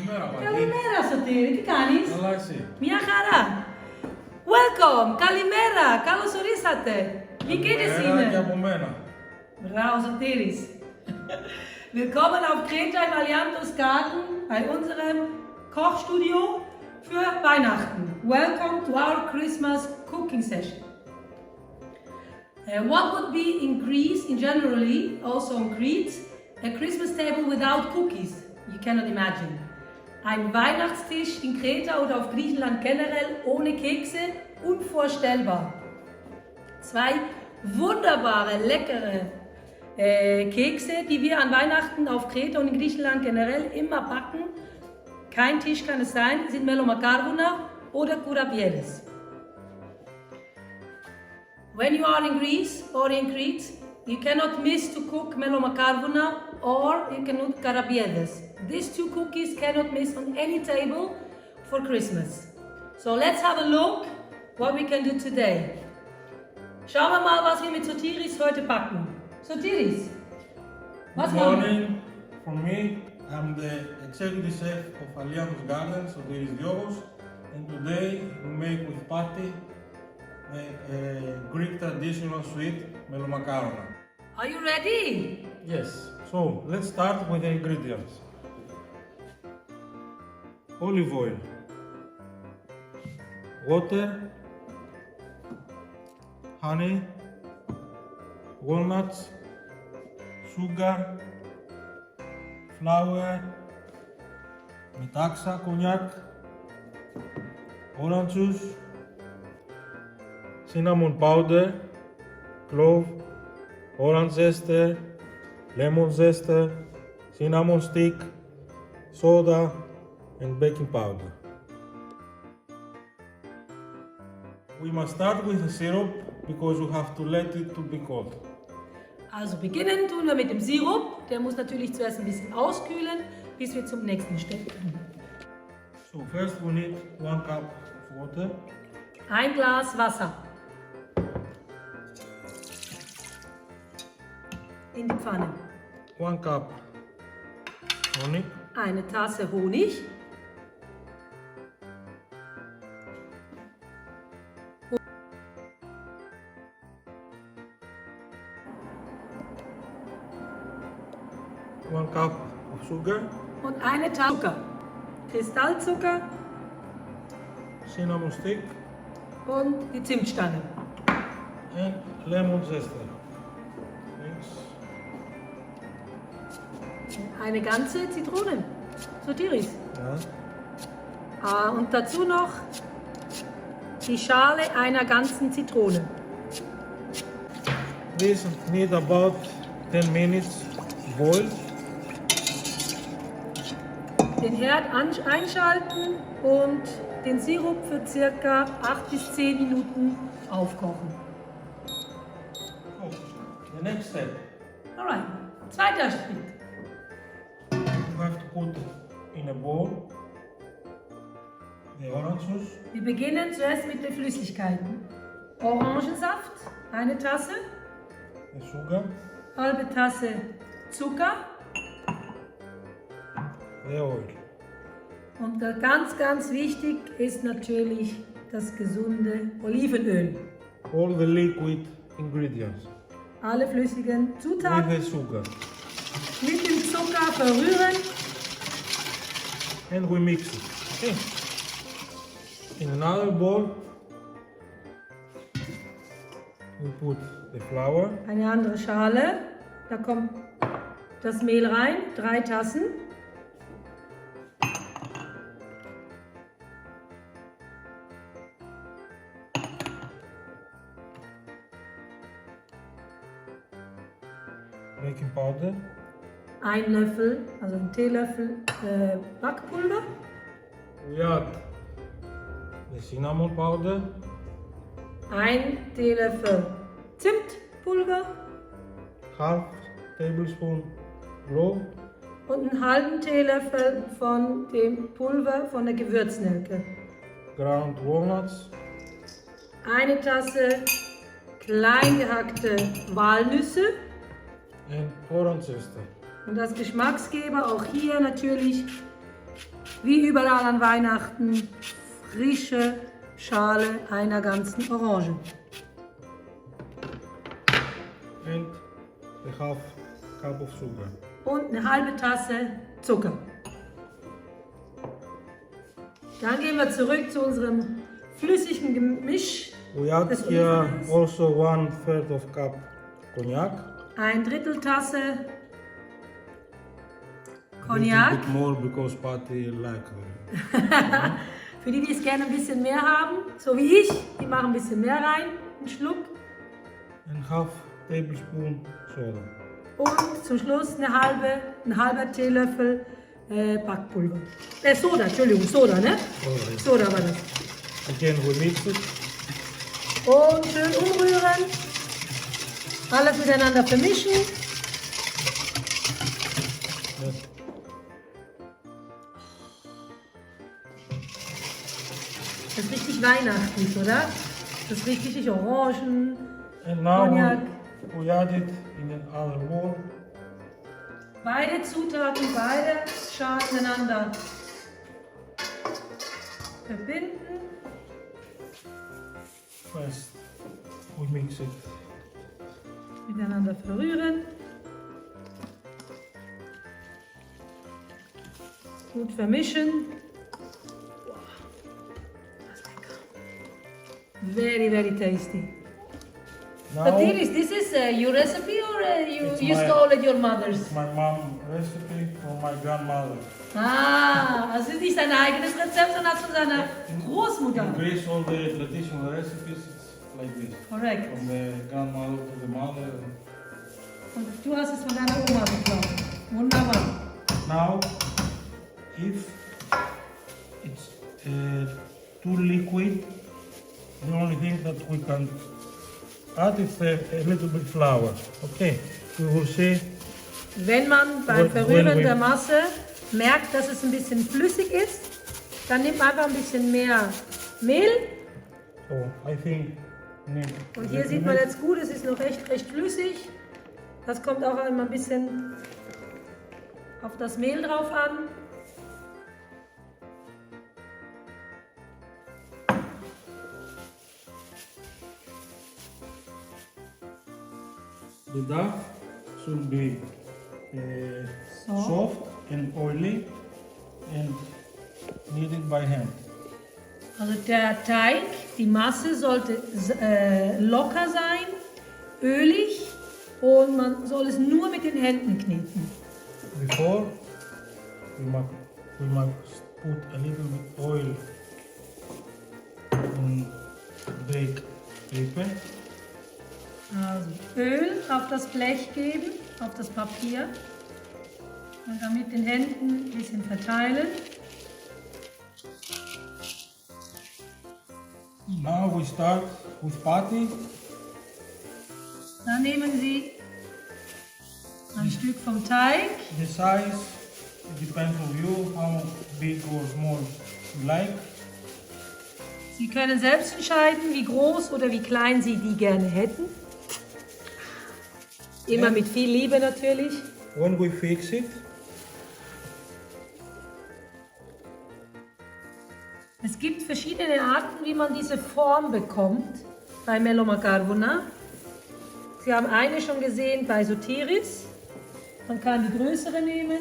Kalimera, Sotiris, τι κάνεις? Καλά εσύ. Μια χαρά. Welcome, καλημέρα, καλώς ορίσατε. Wie geht es Ihnen? Και από μένα. Bravo, Sotiris. Willkommen auf Kreta im Alianthos Garden bei unserem Kochstudio für Weihnachten. Welcome to our Christmas cooking session. What would be in Greece, in generally, also in Crete, a Christmas table without cookies? You cannot imagine. Ein Weihnachtstisch in Kreta oder auf Griechenland generell ohne Kekse, unvorstellbar. Zwei wunderbare, leckere Kekse, die wir an Weihnachten auf Kreta und in Griechenland generell immer backen. Kein Tisch kann es sein, sind melomakarona oder kourabiedes. When you are in Greece or in Crete, you cannot miss to cook melomakarona or you can cook kourabiedes. These two cookies cannot miss on any table for Christmas. So let's have a look what we can do today. Schauen wir mal, was wir mit Sotiris heute backen. Sotiris, was Good machen wir? morning. For me, I'm the executive chef of Alianthos Garden, Sotiris Diogos, and today we make with Patty a Greek traditional sweet melomakarona. Are you ready? Yes. So let's start with the ingredients. Olive oil, water, honey, walnuts, sugar, flour, metaxa, cognac, orange juice, cinnamon powder, clove, orange zester, lemon zester, cinnamon stick, soda, and baking powder. We must start with the syrup because we have to let it to be cold. Also beginnen tun wir mit dem Sirup. Der muss natürlich zuerst ein bisschen auskühlen, bis wir zum nächsten Step kommen. So first we need 1 cup of water, Ein Glas Wasser in die Pfanne. 1 cup honey, Eine Tasse Honig. one cup of sugar, Und eine Tasse Zucker. Kristallzucker cinnamon stick, und die Zimtstange. and lemon zester. Mix. Eine ganze Zitrone. Sotiris. Yeah. Und dazu noch die Schale einer ganzen Zitrone. This need about 10 minutes boil. Den Herd einschalten und den Sirup für circa 8 bis 10 Minuten aufkochen. Oh, the next step, Alright, zweiter Schritt. you have to put in a bowl the orange juice, Wir beginnen zuerst mit den Flüssigkeiten. Orangensaft, eine Tasse, the sugar, halbe Tasse Zucker the oil. und ganz wichtig ist natürlich das gesunde Olivenöl. All the liquid ingredients Alle flüssigen with Zutaten the sugar, mit dem Zucker verrühren and we mix it. Okay. In another bowl, we put the flour, eine andere Schale. Da kommt das Mehl rein, 3 Tassen. baking powder, Ein Löffel, also ein Teelöffel Backpulver. we add the cinnamon powder, Ein Teelöffel Zimtpulver half tablespoon clove, und einen halben Teelöffel von dem Pulver von der Gewürznelke. ground walnuts, Eine Tasse klein gehackte Walnüsse and orange zester. und als Geschmacksgeber auch hier natürlich wie überall an Weihnachten, frische Schale einer ganzen Orange. And a half cup of sugar. Und eine halbe Tasse Zucker. Dann gehen wir zurück zu unserem flüssigen Gemisch. We add des here Olivenöls. also 1/3 of cup cognac. Ein Drittel Tasse A Cognac. bit more because Patty like Für die, die es gerne ein bisschen mehr haben, so wie ich, die machen ein bisschen mehr rein, einen Schluck. and half tablespoon soda. Und zum Schluss ein halber Teelöffel Backpulver. Soda, Entschuldigung, Soda, ne? Soda. Soda war das. Again we mix it. Und schön umrühren. Alles miteinander vermischen. Yes. Das ist richtig weihnachtlich, oder? Das ist richtig Orangen, And now Cognac. we add it in another bowl. Beide Zutaten, beide Schalen miteinander verbinden. First we mix it. Miteinander verrühren. Gut vermischen. Wow, das ist lecker. Very, very tasty. Now Sotiris, this is your recipe or It's you my- stole it your mother's? my mom recipe from my grandmother. Ah, also ist nicht sein eigenes Rezept, sondern das von seiner Großmutter. In Greece all the traditional recipes it's like this. Korrekt. From the grandmother to the mother. Und du hast es von deiner Oma geklaut. Wunderbar. Now, if it's too liquid, the only thing that we can add is a little bit flour. Okay, we will see. Wenn man beim When Verrühren we- der Masse merkt, dass es ein bisschen flüssig ist, dann nimmt man einfach ein bisschen mehr Mehl. So I think. Und hier sieht man jetzt gut, es ist noch recht flüssig. Das kommt auch immer ein bisschen auf das Mehl drauf an. The dough should be soft and oily and kneaded by hand. Also der Teig, die Masse sollte locker sein, ölig und man soll es nur mit den Händen kneten. Before we must put a little bit oil on bake paper. Also Öl auf das Blech geben, auf das Papier und dann mit den Händen ein bisschen verteilen. Now we start with patty. Dann nehmen Sie ein Stück vom Teig. The size depends on you, how big or small you like. Sie können selbst entscheiden, wie groß oder wie klein Sie die gerne hätten. Immer mit viel Liebe natürlich. When we fix it, Es gibt verschiedene Arten, wie man diese Form bekommt bei melomakarona. Sie haben eine schon gesehen bei Sotiris. Man kann die größere nehmen.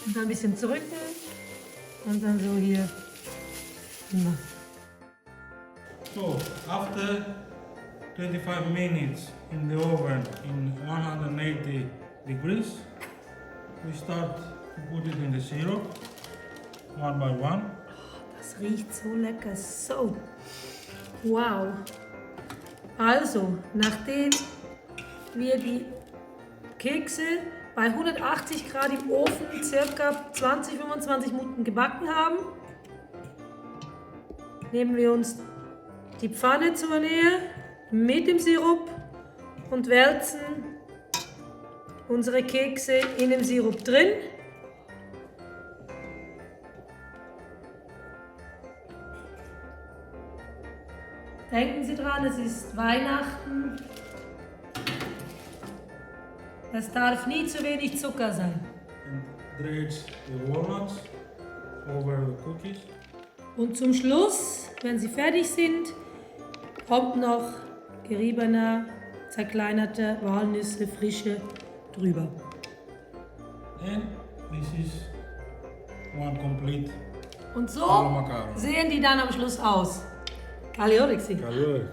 Und dann ein bisschen zurücken. Und dann so hier. Immer. so after 25 minutes in the oven in 180 degrees, we start to put it in the syrup one by one. Das riecht so lecker. So. Wow. Also, nachdem wir die Kekse bei 180 Grad im Ofen ca. 20-25 Minuten gebacken haben, nehmen wir uns die Pfanne zur Nähe mit dem Sirup und wälzen unsere Kekse in dem Sirup drin. Denken Sie dran, es ist Weihnachten. Es darf nie zu wenig Zucker sein. And dredge the walnuts over the cookies. Und zum Schluss, wenn sie fertig sind, kommt noch geriebene, zerkleinerte Walnüsse, frische drüber. And this is one complete Und so melomakarona. sehen die dann am Schluss aus. Kalliorixi. Καλώς.